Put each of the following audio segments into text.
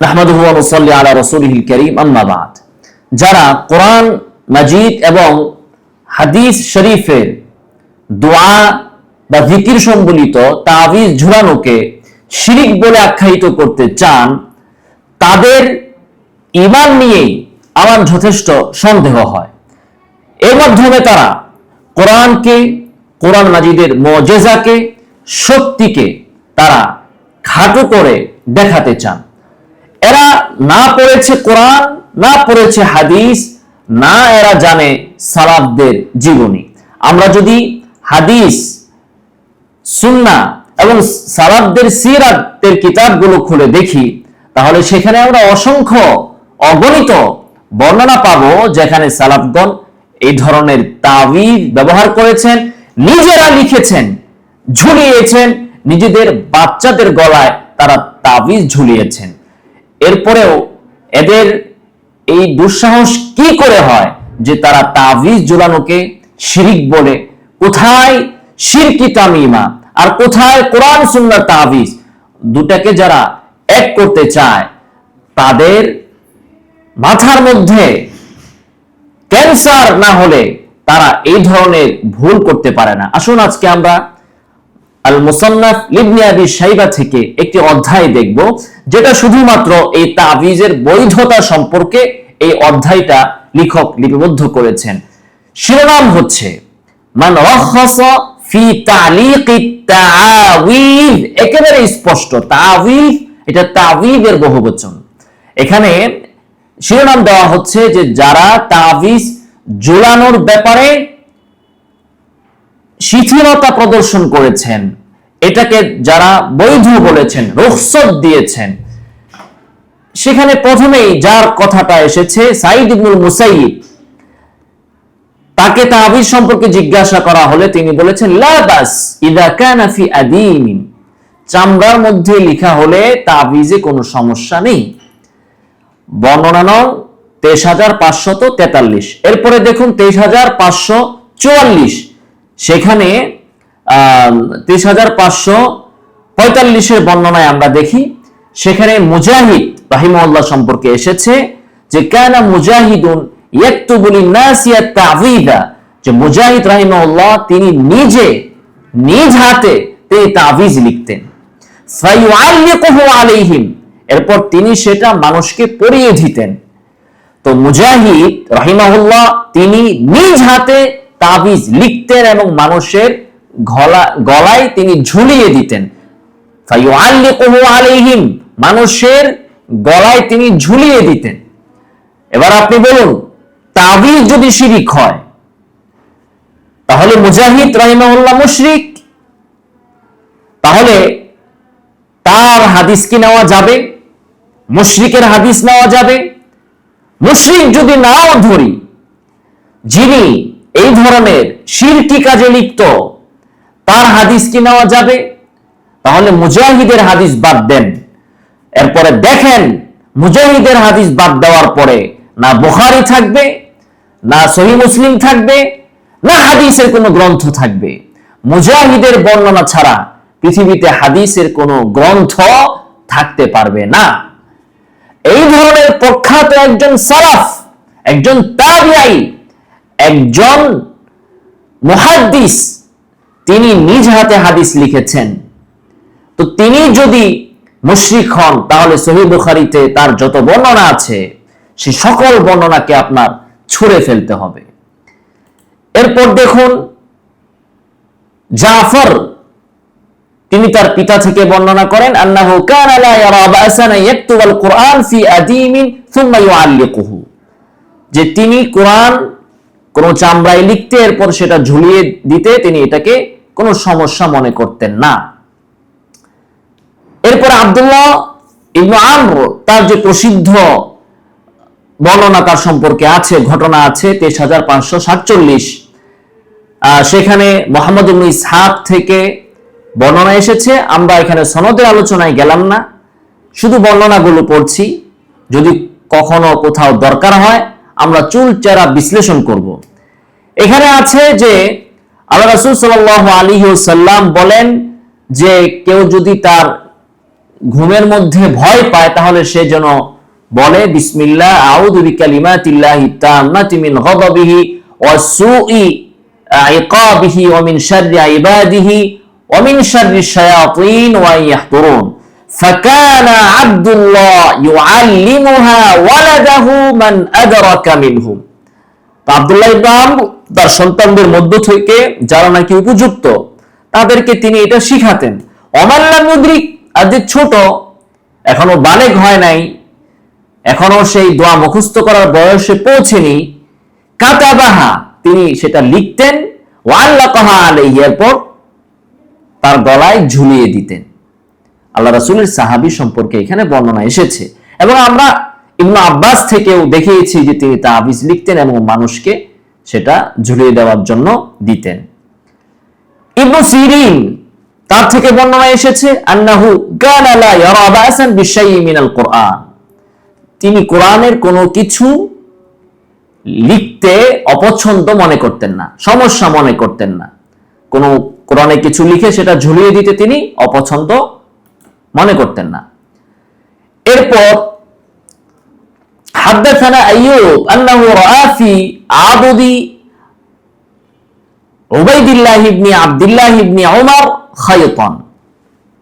নাহমাদুহু ওয়া নুসাল্লি আলা রাসূলিহিল কারীম, আম্মা বাদ। যারা কোরআন মাজিদ এবং হাদিস শরীফের দোয়া বা জিকির সম্বলিত তাবিজ ঝুলানোকে শিরিক বলে আখ্যায়িত করতে চান, তাদের ঈমান নিয়েই আমার যথেষ্ট সন্দেহ হয়। এর মাধ্যমে তারা কোরআনকে, কোরআন মাজিদের মুজিজাকে, শক্তিকে তারা খাটো করে দেখাতে চান। এরা না পড়েছে কোরআন, না পড়েছে হাদিস, না এরা জানে সালাফদের জীবনী। আমরা যদি হাদিস, সুন্নাহ এবং সালাফদের সিরাতের কিতাবগুলো খুলে দেখি, তাহলে সেখানে আমরা অসংখ্য অগণিত বর্ণনা পাবো যেখানে সালাফগণ এই ধরনের তাবিজ ব্যবহার করেছেন, নিজেরা লিখেছেন, ঝুলিয়েছেন, নিজেদের বাচ্চাদের গলায় তারা তাবিজ ঝুলিয়েছেন। এরপরেও এদের এই দুঃসাহস কি করে হয় যে তারা তাবিজ ঝুলানোকে শিরিক বলে? কোথায় শিরকি তামিমা আর কোথায় কোরআন সুন্নাহর তাবিজ? দুটাকে যারা এক করতে চায় তাদের মাথার মধ্যে ক্যান্সার না হলে তারা এই ধরনের ভুল করতে পারে না। আসুন আজকে আমরা আল মুসান্নাফ ইবনে আবি শাইবা থেকে একটি অধ্যায় দেখব, যেটা শুধুমাত্র এই তাবিজের বৈধতা সম্পর্কে এই অধ্যায়টা লেখক লিপিবদ্ধ করেছেন। শিরোনাম হচ্ছে মান রাখাসা ফি তালিকিত তাআবিজ। একেবারে স্পষ্ট, তাআবিজ এটা তাবিজের বহুবচন। এখানে শিরোনাম দেওয়া হচ্ছে যে যারা তাবিজ ঝুলানোর ব্যাপারে শিথিলতা প্রদর্শন করেছেন, এটাকে যারা বৈধ বলেছেন, রুখসত দিয়েছেন, সেখানে প্রথমেই যার কথাটা এসেছে সাঈদ ইবনুল মুসাইয়িব। তাকে তাবিজ সম্পর্কে জিজ্ঞাসা করা হলে তিনি বলেছেন লা বাস ইযা কানা ফি আদিমিন, চামড়ার মধ্যে লেখা হলে তাবিজে কোনো সমস্যা নেই। বর্ণনা নং ২৩৫৪৩। এরপরে দেখুন ২৩৫৪৪, সেখানে ২৩৫৪৫ বর্ণনায় আমরা দেখি, সেখানে মুজাহিদ রাহিমাহুল্লাহ সম্পর্কে এসেছে যে কানা মুজাহিদুন ইয়াকতুবু লিন-নাসি আত-তা'যীযা, যে মুজাহিদ রাহিমাহুল্লাহ তিনি নিজে নিজ হাতে তিনি তাবিজ লিখতেন। ফায়ুআল্লিকুহু আলাইহিম, এরপর তিনি সেটা মানুষকে পরিয়ে দিতেন। তো মুজাহিদ রাহিমাহুল্লাহ তিনি নিজ হাতে তাবিজ লিখতেন এবং মানুষের গলায় তিনি ঝুলিয়ে দিতেন। ফায়ুআল্লিকুহু আলাইহিম, মানুষের গলায় তিনি ঝুলিয়ে দিতেন। এবার আপনি বলুন, তাবিজ যদি শিরিক হয় তাহলে মুজাহিদ রাহিমাহুল্লাহ মুশরিক, তাহলে তার হাদিস কি নেওয়া যাবে? মুশরিকের হাদিস নেওয়া যাবে? মুশরিক যদি নাও ধরি, যিনি এই ধরনের শিরকি কাজে লিপ্ত, তার হাদিস কি নেওয়া যাবে? তাহলে মুজাহিদের হাদিস বাদ দেন। এরপরে দেখেন মুজাহিদের হাদিস বাদ দেওয়ার পরে না বুখারী থাকবে, না সহিহ মুসলিম থাকবে, না হাদিসের কোনো গ্রন্থ থাকবে। মুজাহিদের বর্ণনা ছাড়া পৃথিবীতে হাদিসের কোনো গ্রন্থ থাকতে পারবে না। এই ধরনের প্রখ্যাত একজন সালাফ, একজন তাবিঈ, একজন মুহাদ্দিস, তিনি নিজ হাতে হাদিস লিখেছেন। তো তিনি যদি মুশরিক হন, তাহলে সহিহ বুখারীতে তার যত বর্ণনা আছে সে সকল বর্ণনাকে আপনার ছুঁড়ে ফেলতে হবে। এরপর দেখুন জাফর, তিনি তার পিতা থেকে বর্ণনা করেন আন্নাহু কানা লা ইয়ারা বাসান ইয়াকতুবাল কুরআন ফি আদিমিন সুম্মা ইউআল্লিকুহু, যে তিনি কোরআন কোন চামড়ায় লিখতে এরপর সেটা ঝুলিয়ে দিতে তিনি এটাকে কোনো সমস্যা মনে করতেন না। এরপর আব্দুল্লাহ ইবনে আমর, তার যে প্রসিদ্ধ বর্ণনা তার সম্পর্কে আছে, ঘটনা আছে ২৩৫৪৭, সেখানে মুহাম্মদ ইবনে ইসহাক থেকে বর্ণনা এসেছে। আমরা এখানে সনদের আলোচনায় গেলাম না, শুধু বর্ণনাগুলো পড়ছি। যদি কখনো কোথাও দরকার হয় আমরা চুলচেরা বিশ্লেষণ করব। এখানে আছে যে আল্লাহ রাসূল সাল্লাল্লাহু আলাইহি ওয়াসাল্লাম বলেন যে কেউ যদি তার ঘুমের মধ্যে ভয় পায় তাহলে সে যেন বলে বিসমিল্লাহ আউযু বিকালিমাতিল্লাহি তাম্মাতি মিন গাদাবিহি ওয়া সুই ইকাবিহি ওয়া মিন শাররি ইবাদিহি ওয়া মিন শাররি শায়াতিন ওয়া ইয়াহতুরুন ফাকানা আব্দুল্লাহ ইউআল্লিমুহা ওয়ালাদাহু মান আদরাকা মিনহুম। আব্দুল্লাহ ইবনে আমর তার সন্তানদের মধ্য থেকে যারা নাকি উপযুক্ত তাদেরকে তিনি এটা শিখাতেন। ওমান লাম ইউদরিক, আর যে ছোট এখনো বালেগ হয় নাই, এখনো সেই দোয়া মুখস্থ করার বয়সে পৌঁছেনি, কাতাবাহা তিনি সেটা লিখতেন, ওয়াল্লাকাহা আলাইহি এরপর তার গলায় ঝুলিয়ে দিতেন। আল্লাহ রাসূলের সাহাবী সম্পর্কে এখানে বর্ণনা এসেছে এবং আমরা ইবনে আব্বাস থেকেও দেখিয়েছি যে তিনি তাবিজ লিখতেন এবং মানুষকে সেটা ঝুলিয়ে দেওয়ার জন্য দিতেন। ইবনে সিরিন তার থেকে বর্ণনা এসেছে আন্নাহু কানা লা ইয়ারা বাসান বিশাইইন মিনাল কুরআন, তিনি কোরআনের কোনো কিছু লিখতে অপছন্দ মনে করতেন না, সমস্যা মনে করতেন না। কোন কোরআনে কিছু লিখে সেটা ঝুলিয়ে দিতে তিনি অপছন্দ মনে করতেন না। এরপর হাদাসানা আইয়ুব আন্নাহু রাআ ফি আবদি উবাইদুল্লাহ ইবনে আব্দুল্লাহ ইবনে উমর খায়তান,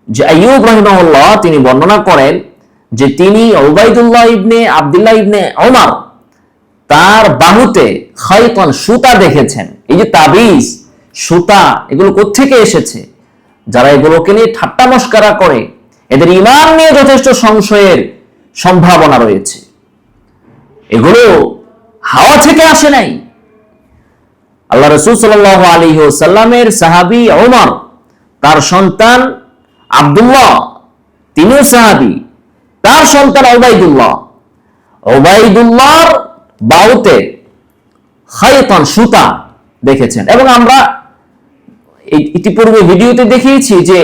যে আইয়ুব রাহিমাহুল্লাহ তিনি বর্ণনা করেন যে তিনি উবাইদুল্লাহ ইবনে আব্দুল্লাহ ইবনে উমর তার বাহুতে খায়তান সুতা দেখেছেন। এই যে তাবিজ সুতা এগুলো কোত্থেকে এসেছে? যারা এগুলোকে নিয়ে ঠাট্টা মশকরা করে এদের ঈমান নিয়ে যথেষ্ট সংশয়ের সম্ভাবনা রয়েছে। এগুলো হাওয়া থেকে আসে নাই। আল্লাহ রাসূল সাল্লাল্লাহু আলাইহি ওয়াসাল্লামের সাহাবী ওমর তার সন্তান আব্দুল্লাহ তিনিও সাহাবী, তার সন্তান ওবাইদুল্লাহর বাহুতে খায়তান সুতা দেখেছেন। এবং আমরা ইতিপূর্বে ভিডিওতে দেখিয়েছি যে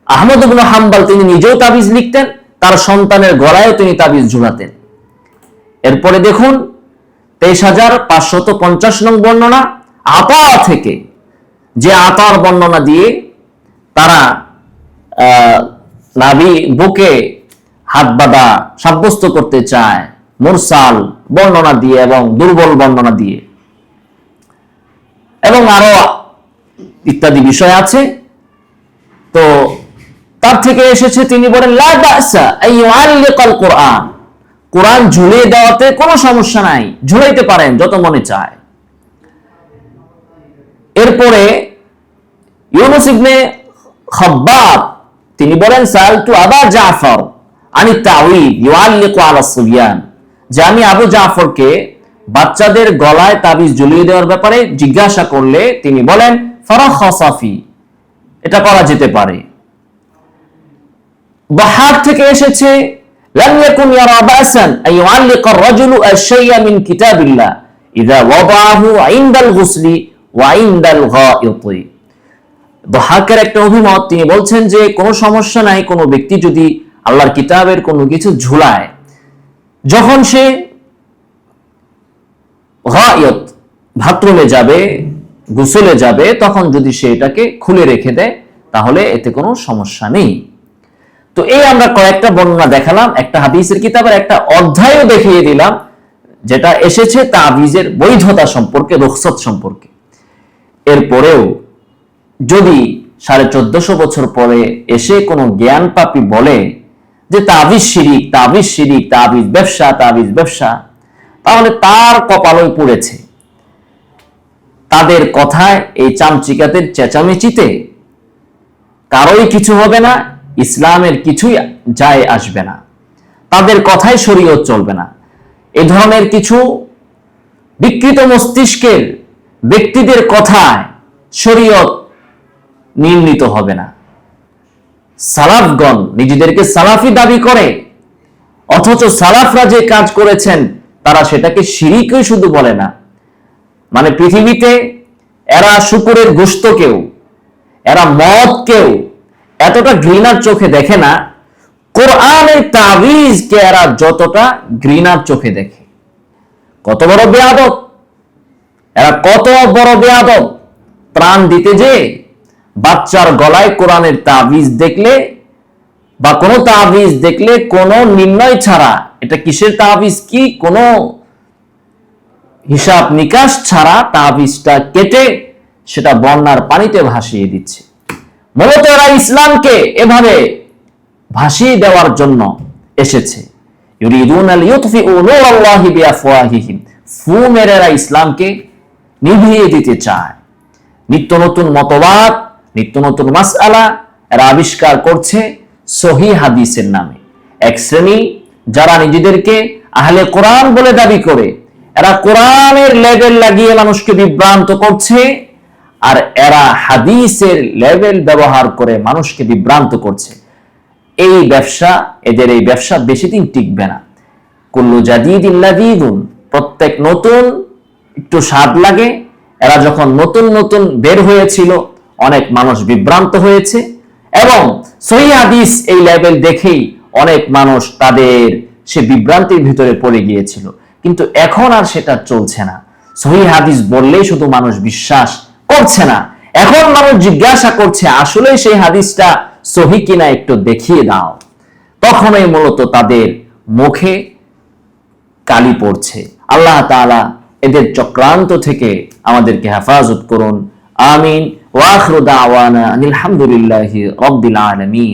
আহমদ ইবনে হাম্বল তিনি নিজেও তাবিজ লিখতেন, তার সন্তানের গলায়ও তিনি তাবিজ ঝুলাতেন। এরপরে দেখুন ২৩,৫৫০ নং বর্ণনা আতা থেকে, যে আতার বর্ণনা দিয়ে তারা নাভি বুকে হাত বাঁধা সাব্যস্ত করতে চায়, মুরসাল বর্ণনা দিয়ে এবং দুর্বল বর্ণনা দিয়ে, এবং আরো ইত্যাদি বিষয় আছে। তো তার থেকে এসেছে তিনি বলেন লা বাসা আইয়ুআল্লিকাল কুরআন, কোরআন ঝুলিয়ে দেওয়াতে কোনো সমস্যা নাই, ঝুলাইতে পারেন যত মনে চায়। এরপরে ইউনুস ইবনে খাব্বাব তিনি বলেন সালতু আবা জাফর আনি তাউইদ ইউআল্লিকু আলা সুবিয়ান, যে আমি আবু জাফরকে বাচ্চাদের গলায় তাবিজ ঝুলিয়ে দেওয়ার ব্যাপারে জিজ্ঞাসা করলে তিনি বলেন ফারাখাসা ফি, এটা করা যেতে পারে। বাহার থেকে এসেছে লাম ইয়াকুন ইয়ারা বাসান আই ইউআল্লিকা আর-রাজুলু আশ-শাই'a মিন কিতাবিল্লাহ ইযা ওয়াদাআহু ইনদাল গুসলি ওয়া ইনদাল গায়তি। বাহাকের একটা অভিমত, তিনি বলছেন যে কোনো সমস্যা নাই কোনো ব্যক্তি যদি আল্লাহর কিতাবের কোনো কিছু ঝুলায়, যখন সে গায়ত বাথরুমে যাবে, গোসলে যাবে, তখন যদি সে এটাকে খুলে রেখে দেয় তাহলে এতে কোনো সমস্যা নেই। তো এই আমরা কয়েকটা বর্ণনা দেখালাম, একটা হাদিসের কিতাবের একটা অধ্যায়ও দেখিয়ে দিলাম যেটা এসেছে তাবিজের বৈধতা সম্পর্কে, রুখসত সম্পর্কে। এরপরেও যদি 1450 বছর পরে এসে কোনো জ্ঞান পাপী বলে যে তাবিজ শিরিক, তাবিজ শিরিক, তাবিজ ব্যবসা, তাবিজ ব্যবসা, তাহলে তার কপালই পড়েছে। তাদের কথায় এই চামচিকাদের চেঁচামেচিতে কারোই কিছু হবে না, ইসলামের কিছুই যায় আসবে না, তাদের কথাই শরীয়ত চলবে না। এই ধরনের কিছু বিকৃত মস্তিষ্কের ব্যক্তিদের কথায় শরীয়ত নির্ণীত হবে না। সালাফগণ নিজেদেরকে সালাফি দাবি করে, অথচ সালাফরা যে কাজ করেছেন তারা সেটাকে শিরিকই শুধু বলে না। মানে পৃথিবীতে এরা শুকুরের গোশতকেও, এরা মদকেও এতটা ঘৃণার চোখে দেখে না, কোরআনের তাবিজকে এরা যতটা ঘৃণার চোখে দেখে। কত বড় বেয়াদব এরা, কত বড় বেয়াদব! প্রাণ দিতে যে বাচ্চার গলায় কোরআনের তাবিজ দেখলে বা কোনো তাবিজ দেখলে কোনো নির্ণয় ছাড়া, এটা কিসের তাবিজ, কি কোনো হিসাব নিকাশ ছাড়া তাবিজটা কেটে সেটা বন্যার পানিতে ভাসিয়ে দিচ্ছে। মূলত এরা ইসলামকে এভাবে ভাসিয়ে দেওয়ার জন্য এসেছে। ইউরিদুনা লিইউতফিউ নূরাল্লাহি বিআফওয়াহিহিম, ফু মেরে এরা ইসলামকে নিভিয়ে দিতে চায়। নিত্য নতুন মতবাদ, নিত্য নতুন মাসআলা এরা আবিষ্কার করছে সহিহ হাদিসের নামে। এক শ্রেণী যারা নিজেদেরকে আহলে কোরআন বলে দাবি করে, এরা কোরআনের লেবেল লাগিয়ে মানুষকে বিভ্রান্ত করছে, আর এরা হাদিসের লেবেল ব্যবহার করে মানুষকে বিভ্রান্ত করছে। এই ব্যবসা, এদের এই ব্যবসা বেশি দিন টিকবে না। কুল্লু জাদিদিন লাযীযুন, প্রত্যেক নতুন একটু স্বাদ লাগে। এরা যখন নতুন নতুন বের হয়েছিল অনেক মানুষ বিভ্রান্ত হয়েছে, এবং সহিহ হাদিস এই লেভেল দেখেই অনেক মানুষ তাদের সে বিভ্রান্তির ভিতরে পড়ে গিয়েছিল। কিন্তু এখন আর সেটা চলছে না। সহিহ হাদিস বললেই শুধু মানুষ বিশ্বাস করছে না, এখন মানুষ জিজ্ঞাসা করছে আসলে সেই হাদিসটা সহিহ কিনা একটু দেখিয়ে দাও। তখনই মূলত তাদের মুখে কালি পড়ছে। আল্লাহ তাআলা এদের চক্রান্ত থেকে আমাদেরকে হেফাজত করুন। আমিন। ওয়া আখিরু দাওয়ানা আলহামদুলিল্লাহি রাব্বিল আলামিন।